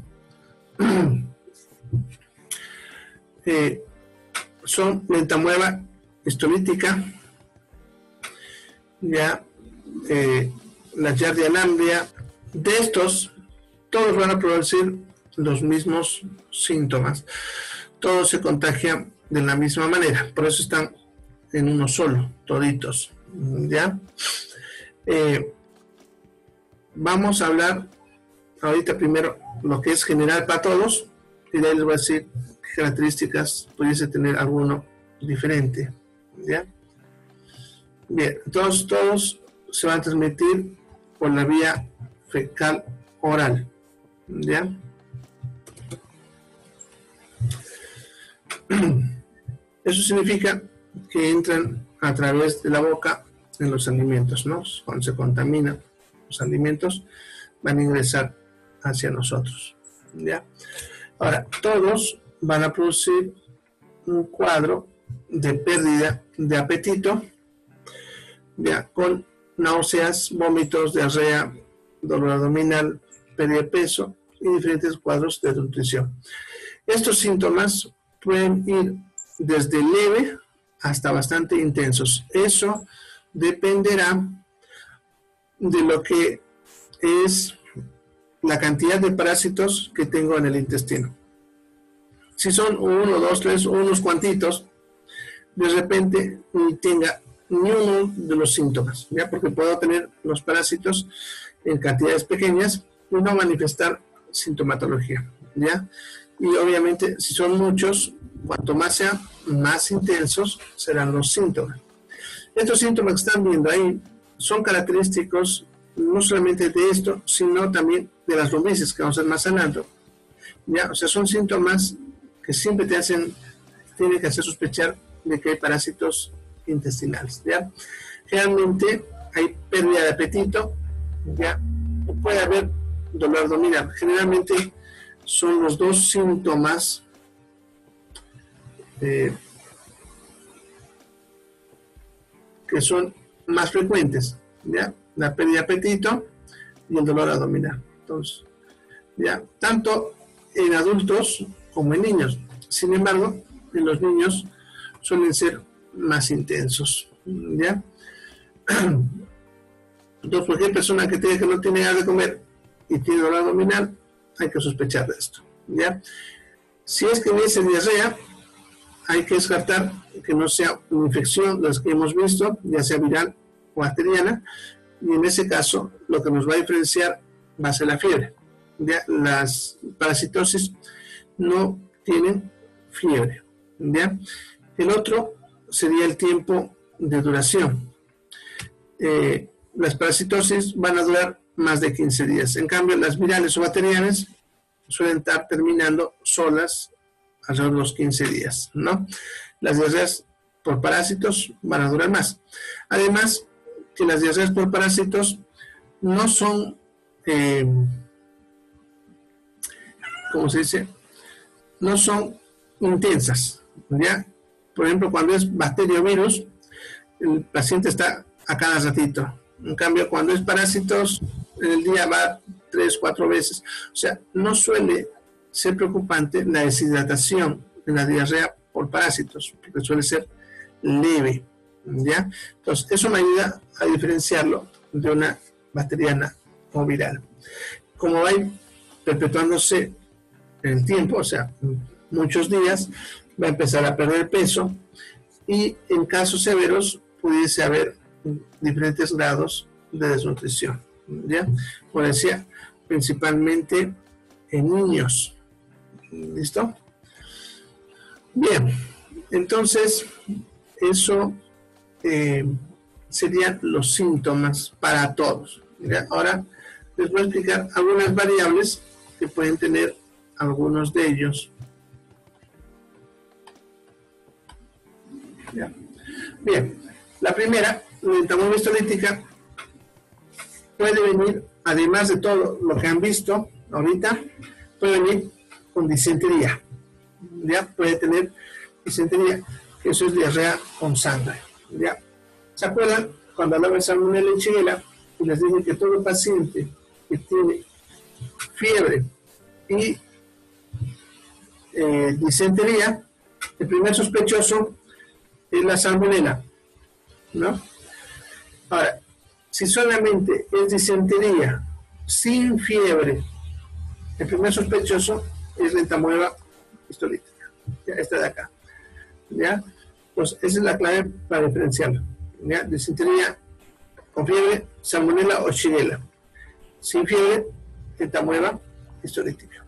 S1: son la entamoeba histolítica, ya, la Giardia lamblia. De estos, todos van a producir los mismos síntomas. Todos se contagian de la misma manera, por eso están en uno solo, toditos, ¿Ya? Vamos a hablar ahorita primero lo que es general para todos, y de ahí les voy a decir qué características pudiese tener alguno diferente. ¿Ya? Bien, entonces todos se van a transmitir por la vía fecal oral. ¿Ya? Eso significa que entran a través de la boca en los alimentos, ¿no? Cuando se contaminan los alimentos, van a ingresar hacia nosotros, ¿ya? Ahora, todos van a producir un cuadro de pérdida de apetito, ¿ya? Con náuseas, vómitos, diarrea, dolor abdominal, pérdida de peso y diferentes cuadros de nutrición. Estos síntomas pueden ir desde leve hasta bastante intensos. Eso dependerá de lo que es la cantidad de parásitos que tengo en el intestino. Si son 1, 2, 3 o unos cuantitos, de repente ni tenga ni uno de los síntomas, ¿ya? Porque puedo tener los parásitos en cantidades pequeñas y no manifestar sintomatología, ¿ya? Y obviamente si son muchos, cuanto más sean más intensos serán los síntomas. Estos síntomas que están viendo ahí son característicos no solamente de esto, sino también de las lombrices que vamos a ver más adelante. ¿Ya? O sea, son síntomas que siempre tienen que hacer sospechar de que hay parásitos intestinales. ¿Ya? Generalmente hay pérdida de apetito, ¿ya? Puede haber dolor abdominal. Generalmente son los dos síntomas que son más frecuentes, ¿ya? La pérdida de apetito y el dolor abdominal. Entonces, ¿ya? Tanto en adultos como en niños. Sin embargo, en los niños suelen ser más intensos, ¿ya? Entonces, cualquier persona que tenga que no tiene ganas de comer y tiene dolor abdominal, hay que sospechar de esto, ¿ya? Si es que hubiese diarrea, hay que descartar que no sea una infección, las que hemos visto, ya sea viral o bacteriana, y en ese caso lo que nos va a diferenciar va a ser la fiebre. ¿Ya? Las parasitosis no tienen fiebre. ¿Ya? El otro sería el tiempo de duración. Las parasitosis van a durar más de 15 días. En cambio, las virales o bacterianas suelen estar terminando solas alrededor de los 15 días, ¿no? Las diarreas por parásitos van a durar más. Además, que las diarreas por parásitos no son, ¿cómo se dice? No son intensas, ¿ya? Por ejemplo, cuando es bacteria o virus, el paciente está a cada ratito. En cambio, cuando es parásitos, en el día va 3, 4 veces. O sea, no suele ser preocupante la deshidratación en la diarrea por parásitos, porque suele ser leve, ¿ya? Entonces, eso me ayuda a diferenciarlo de una bacteriana o viral. Como va a ir perpetuándose en el tiempo, o sea, muchos días, va a empezar a perder peso y en casos severos pudiese haber diferentes grados de desnutrición, ¿ya? Como decía, principalmente en niños. ¿Listo? Bien, entonces eso serían los síntomas para todos. ¿Ya? Ahora les voy a explicar algunas variables que pueden tener algunos de ellos. ¿Ya? Bien, la primera, la entamoeba histolítica, puede venir, además de todo lo que han visto ahorita, puede venir con disentería. ¿Ya? Puede tener disentería, que eso es diarrea con sangre. ¿Ya? ¿Se acuerdan cuando hablaba de Salmonella y Shigella? Y les dije que todo paciente que tiene fiebre y disentería, el primer sospechoso es la Salmonella, ¿no? Ahora, si solamente es disentería sin fiebre, el primer sospechoso es la entamoeba histolítica, ya, esta de acá, ¿ya? Pues esa es la clave para diferenciarlo. ¿ya? Disentería con fiebre, salmonela o shigella. Sin fiebre, tetamueva, historética.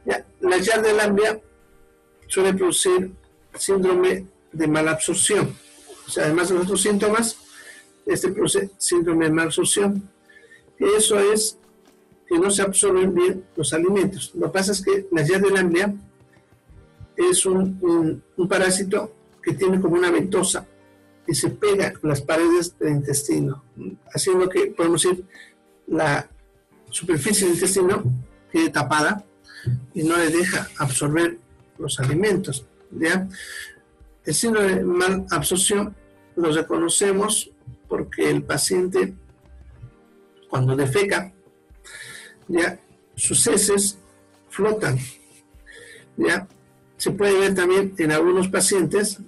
S1: ¿Ya? La Yardelambia suele producir síndrome de malabsorción. O sea, además de los otros síntomas, este produce síndrome de malabsorción. Eso es que no se absorben bien los alimentos. Lo que pasa es que la Yardelambia es un parásito que tiene como una ventosa y se pega con las paredes del intestino, haciendo que, podemos decir, la superficie del intestino quede tapada y no le deja absorber los alimentos, ¿ya? El síndrome de malabsorción lo reconocemos porque el paciente, cuando defeca, ya sus heces flotan, ya. Se puede ver también en algunos pacientes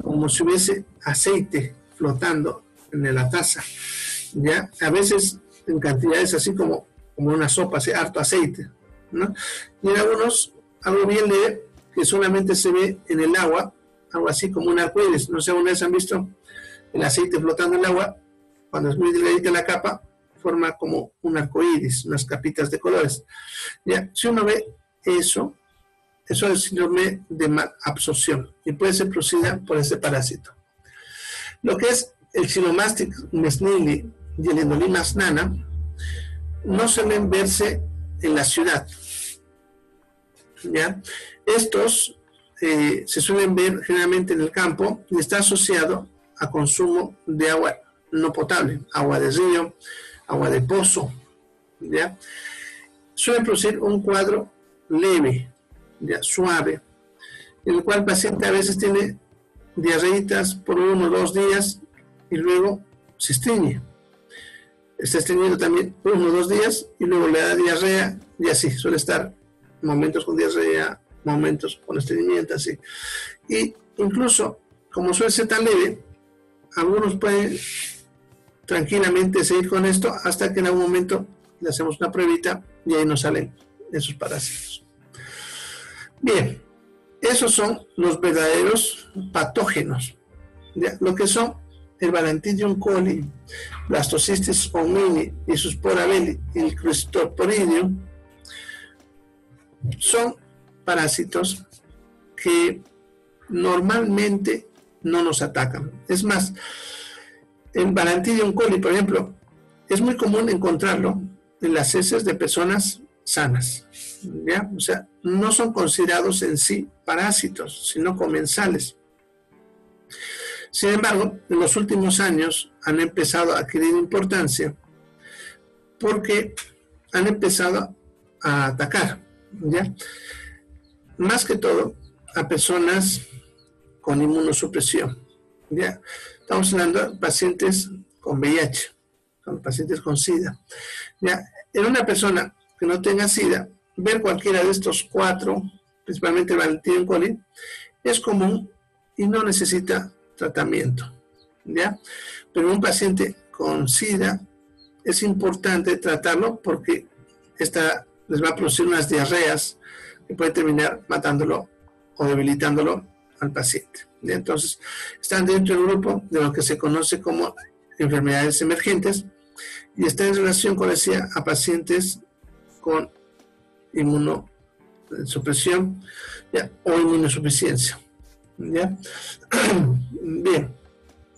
S1: como si hubiese aceite flotando en la taza, ya. A veces en cantidades así como una sopa, así, harto aceite, ¿no? Y en algunos, algo bien leve, que solamente se ve en el agua, algo así como un arcoíris. No sé, una vez han visto el aceite flotando en el agua, cuando es muy delgadita la capa, forma como un arcoíris, unas capitas de colores. Ya, si uno ve eso es síndrome de malabsorción y puede ser producida por este parásito. Lo que es el Chilomastis mesnili y el Endolimas nana no suelen verse en la ciudad, ¿ya? Estos se suelen ver generalmente en el campo y está asociado a consumo de agua no potable, agua de río, agua de pozo, ¿ya? Suelen producir un cuadro leve, ya, suave, en el cual el paciente a veces tiene diarreitas por 1 o 2 días y luego se estreñe. Está estreñido también 1 o 2 días y luego le da diarrea y así, suele estar momentos con diarrea, momentos con estreñimiento, así. Y incluso, como suele ser tan leve, algunos pueden tranquilamente seguir con esto hasta que en algún momento le hacemos una pruebita y ahí nos salen esos parásitos. Bien, esos son los verdaderos patógenos, ¿ya? Lo que son el Balantidium coli, Blastocystis omini y sus porabelli y el Cryptosporidium son parásitos que normalmente no nos atacan. Es más, el Balantidium coli, por ejemplo, es muy común encontrarlo en las heces de personas sanas, ¿ya? O sea, no son considerados en sí parásitos, sino comensales. Sin embargo, en los últimos años han empezado a adquirir importancia porque han empezado a atacar, ¿ya? Más que todo a personas con inmunosupresión, ¿ya? Estamos hablando de pacientes con VIH, con pacientes con SIDA, ¿ya? En una persona que no tenga SIDA, ver cualquiera de estos 4, principalmente el Balantidium coli, es común y no necesita tratamiento, ¿ya? Pero un paciente con SIDA es importante tratarlo porque les va a producir unas diarreas que puede terminar matándolo o debilitándolo al paciente, ¿ya? Entonces, están dentro del grupo de lo que se conoce como enfermedades emergentes y está en relación, como decía, a pacientes con inmunosupresión, ¿ya? O inmunosuficiencia, ¿ya? Bien,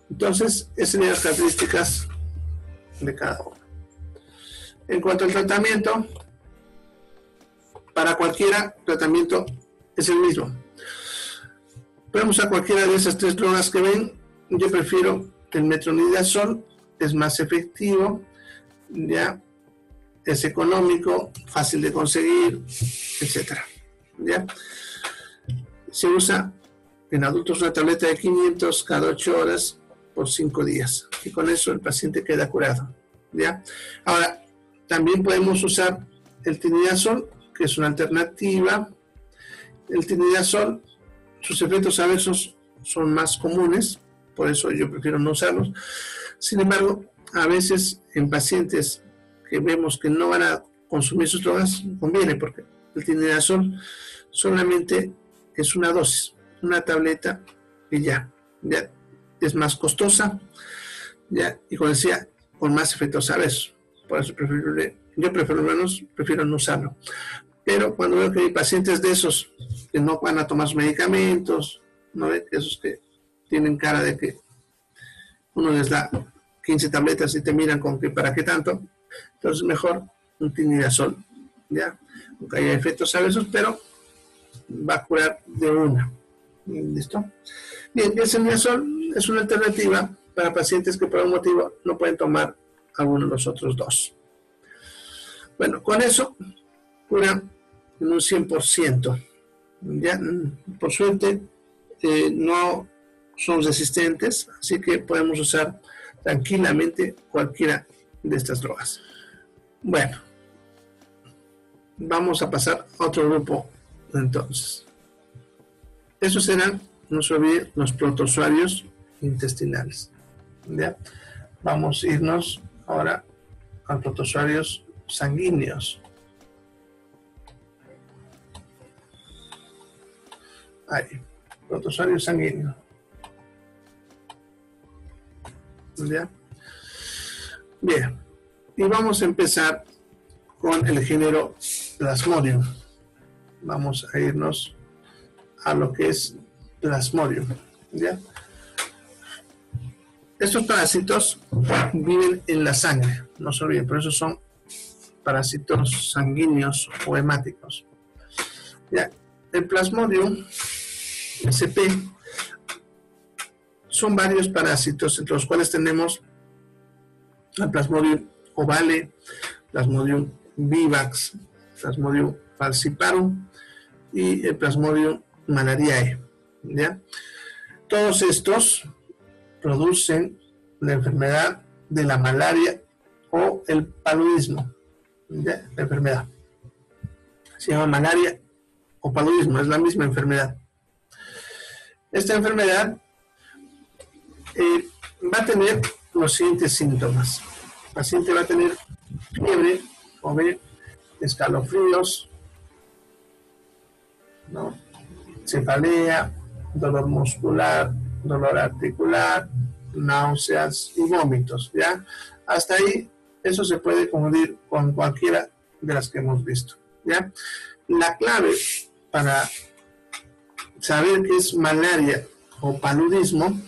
S1: entonces esas serían las características de cada uno. En cuanto al tratamiento, para cualquiera tratamiento es el mismo. Podemos usar cualquiera de esas 3 drogas que ven. Yo prefiero el metronidazol, es más efectivo, ya, es económico, fácil de conseguir, etcétera, ¿ya? Se usa en adultos una tableta de 500 cada 8 horas por 5 días y con eso el paciente queda curado, ¿ya? Ahora, también podemos usar el tinidazol, que es una alternativa. El tinidazol, sus efectos adversos son más comunes, por eso yo prefiero no usarlos. Sin embargo, a veces en pacientes que vemos que no van a consumir sus drogas, conviene, porque el tinidazol solamente es una dosis, una tableta y ya es más costosa, ¿ya? Y como decía, con más efectos adversos. Por eso yo prefiero no usarlo. Pero cuando veo que hay pacientes de esos que no van a tomar sus medicamentos, ¿no ve? Esos que tienen cara de que uno les da 15 tabletas y te miran con que para qué tanto, entonces mejor un tinidazol, ¿ya? Aunque haya efectos adversos, pero va a curar de una. ¿Listo? Bien, el tinidazol es una alternativa para pacientes que por algún motivo no pueden tomar alguno de los otros dos. Bueno, con eso cura en un 100%. Ya, por suerte, no son resistentes, así que podemos usar tranquilamente cualquiera de estas drogas. Bueno, vamos a pasar a otro grupo entonces. Esos serán, no se olviden, los protozoarios intestinales. ¿Ya? Vamos a irnos ahora a protozoarios sanguíneos. Ahí, protozoario sanguíneo. ¿Ya? Bien, y vamos a empezar con el género Plasmodium. Vamos a irnos a lo que es Plasmodium. ¿Ya? Estos parásitos viven en la sangre, no se olviden, por eso son parásitos sanguíneos o hemáticos. ¿Ya? El Plasmodium SP son varios parásitos, entre los cuales tenemos el Plasmodium ovale, Plasmodium vivax, Plasmodium falciparum y el Plasmodium malariae. ¿Ya? Todos estos producen la enfermedad de la malaria o el paludismo. ¿Ya? La enfermedad se llama malaria o paludismo, es la misma enfermedad. Esta enfermedad va a tener los siguientes síntomas. El paciente va a tener fiebre, o escalofríos, ¿no? Cefalea, dolor muscular, dolor articular, náuseas y vómitos, ¿ya? Hasta ahí, eso se puede confundir con cualquiera de las que hemos visto, ¿ya? La clave para saber qué es malaria o paludismo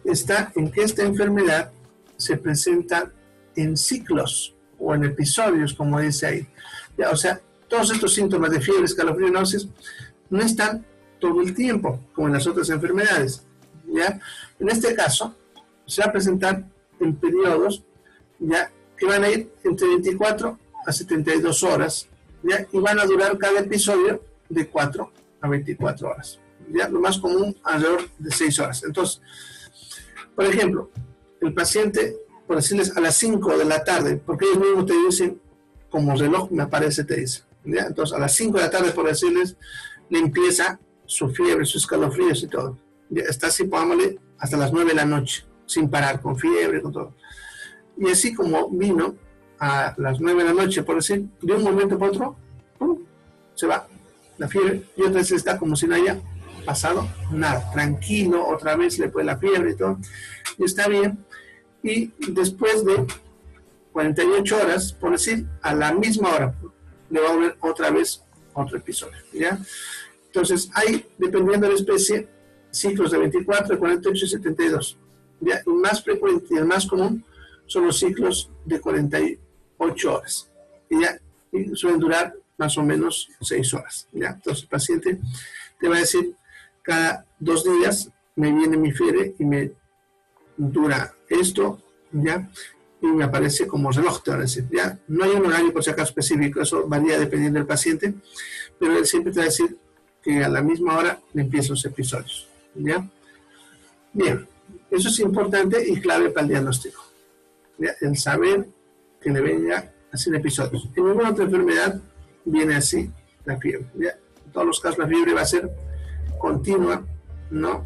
S1: está en que esta enfermedad se presenta en ciclos o en episodios, como dice ahí. ¿Ya? O sea, todos estos síntomas de fiebre, escalofrío y náuseas no están todo el tiempo, como en las otras enfermedades. ¿Ya? En este caso, se va a presentar en periodos, ¿ya?, que van a ir entre 24 a 72 horas, ¿ya?, y van a durar cada episodio de 4 a 24 horas. ¿Ya? Lo más común, alrededor de 6 horas. Entonces, por ejemplo, el paciente, por decirles, a las 5 de la tarde, porque ellos mismos te dicen, como reloj me aparece, te dice. ¿Ya? Entonces, a las 5 de la tarde, por decirles, le empieza su fiebre, sus escalofríos y todo. Ya está así, pongámosle, hasta las 9 de la noche, sin parar, con fiebre, con todo. Y así como vino a las 9 de la noche, por decir, de un momento para otro, ¡pum!, se va la fiebre, y otra vez está como si no haya pasado nada, tranquilo, otra vez le fue la fiebre y todo, y está bien. Y después de 48 horas, por decir, a la misma hora, le va a volver otra vez otro episodio, ¿ya? Entonces, hay, dependiendo de la especie, ciclos de 24, de 48 y 72. ¿Ya? El más frecuente y el más común son los ciclos de 48 horas. Y suelen durar más o menos 6 horas. ¿Ya? Entonces, el paciente te va a decir, cada 2 días me viene mi fiebre y me dura esto, ¿ya?, y me aparece como reloj, te van a decir, ¿ya? No hay un horario por si acaso específico, eso varía dependiendo del paciente, pero él siempre te va a decir que a la misma hora le empiezan los episodios, ¿ya? Bien, eso es importante y clave para el diagnóstico, ¿ya? El saber que le venga así en episodios. En ninguna otra enfermedad viene así la fiebre, ¿ya? En todos los casos la fiebre va a ser continua, ¿no?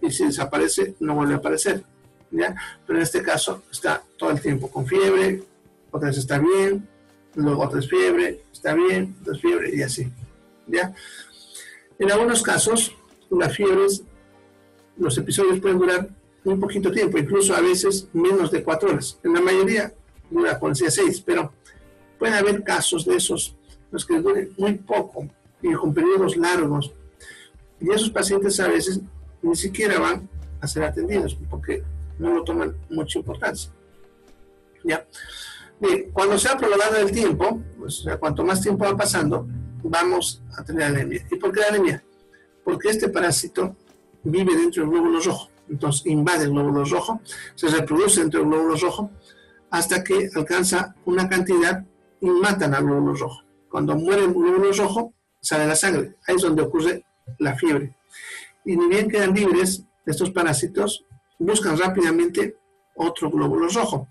S1: Y si desaparece, no vuelve a aparecer, ¿ya? Pero en este caso está todo el tiempo con fiebre, otra vez está bien, luego otra vez fiebre, está bien, otra vez fiebre y así, ¿ya? En algunos casos, las fiebres, los episodios pueden durar muy poquito tiempo, incluso a veces menos de 4 horas. En la mayoría dura, como decía, 6, pero puede haber casos de esos, los que duren muy poco y con periodos largos. Y esos pacientes a veces ni siquiera van a ser atendidos porque no lo toman mucha importancia. ¿Ya? Bien, cuando se ha prolongado el tiempo, pues, o sea, cuanto más tiempo va pasando, vamos a tener anemia. ¿Y por qué anemia? Porque este parásito vive dentro del glóbulo rojo. Entonces invade el glóbulo rojo, se reproduce dentro del glóbulo rojo hasta que alcanza una cantidad y matan al glóbulo rojo. Cuando muere el glóbulo rojo, sale la sangre. Ahí es donde ocurre la fiebre. Y ni bien quedan libres, estos parásitos buscan rápidamente otro glóbulo rojo.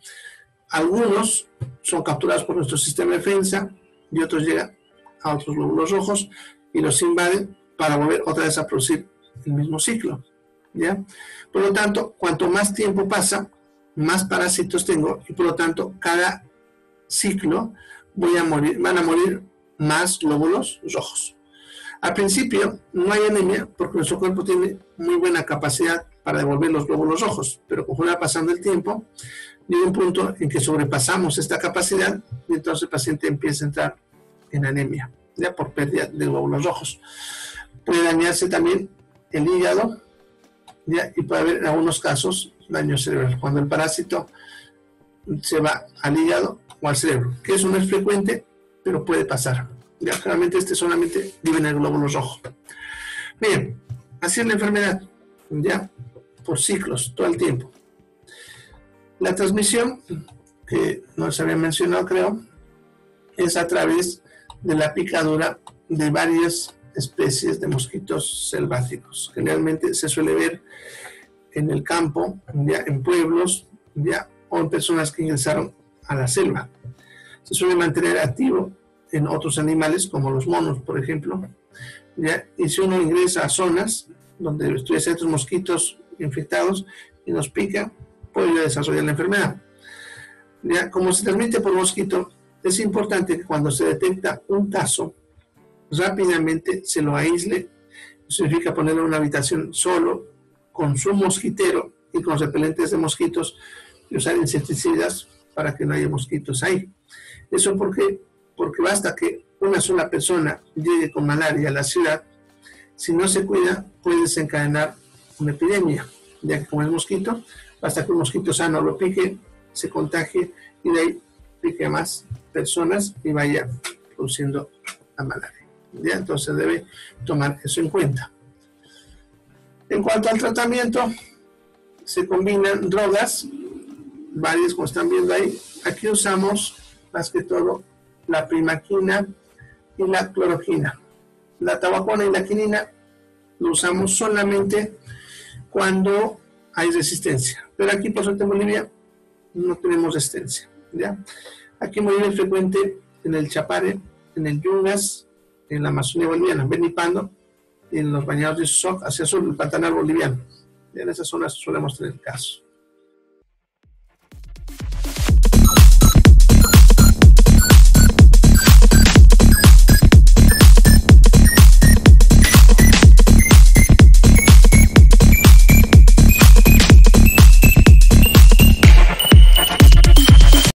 S1: Algunos son capturados por nuestro sistema de defensa y otros llegan a otros glóbulos rojos y los invaden para volver otra vez a producir el mismo ciclo. ¿Ya? Por lo tanto, cuanto más tiempo pasa, más parásitos tengo y por lo tanto cada ciclo van a morir más glóbulos rojos. Al principio no hay anemia porque nuestro cuerpo tiene muy buena capacidad para devolver los glóbulos rojos, pero conforme va pasando el tiempo, llega un punto en que sobrepasamos esta capacidad y entonces el paciente empieza a entrar en anemia, ya por pérdida de glóbulos rojos. Puede dañarse también el hígado, ¿ya? Y puede haber en algunos casos daño cerebral, cuando el parásito se va al hígado o al cerebro, que eso no es frecuente, pero puede pasar. Ya, generalmente este solamente vive en el glóbulo rojo. Bien, así es la enfermedad, ya, por ciclos, todo el tiempo. La transmisión, que no se había mencionado, creo, es a través de la picadura de varias especies de mosquitos selváticos. Generalmente se suele ver en el campo, ya, en pueblos, ya, o en personas que ingresaron a la selva. Se suele mantener activo en otros animales, como los monos, por ejemplo, ¿ya? Y si uno ingresa a zonas donde estuviesen estos mosquitos infectados y nos pica, puede desarrollar la enfermedad. ¿Ya? Como se transmite por mosquito, es importante que cuando se detecta un caso, rápidamente se lo aísle. Eso significa ponerlo en una habitación solo, con su mosquitero y con repelentes de mosquitos, y usar insecticidas para que no haya mosquitos ahí. Eso porque basta que una sola persona llegue con malaria a la ciudad, si no se cuida puede desencadenar una epidemia, ya que como es mosquito, basta que un mosquito sano lo pique, se contagie y de ahí pique a más personas y vaya produciendo la malaria. ¿Ya? Entonces debe tomar eso en cuenta. En cuanto al tratamiento, se combinan drogas, varias como están viendo ahí. Aquí usamos más que todo la primaquina y la cloroquina. La tabacona y la quinina lo usamos solamente cuando hay resistencia. Pero aquí, por suerte, en Bolivia no tenemos resistencia. ¿Ya? Aquí en Bolivia es frecuente en el Chapare, en el Yungas, en la Amazonía boliviana, Benipando, y en los bañados de Soc hacia sur, el Pantanal boliviano. Y en esas zonas solemos tener casos.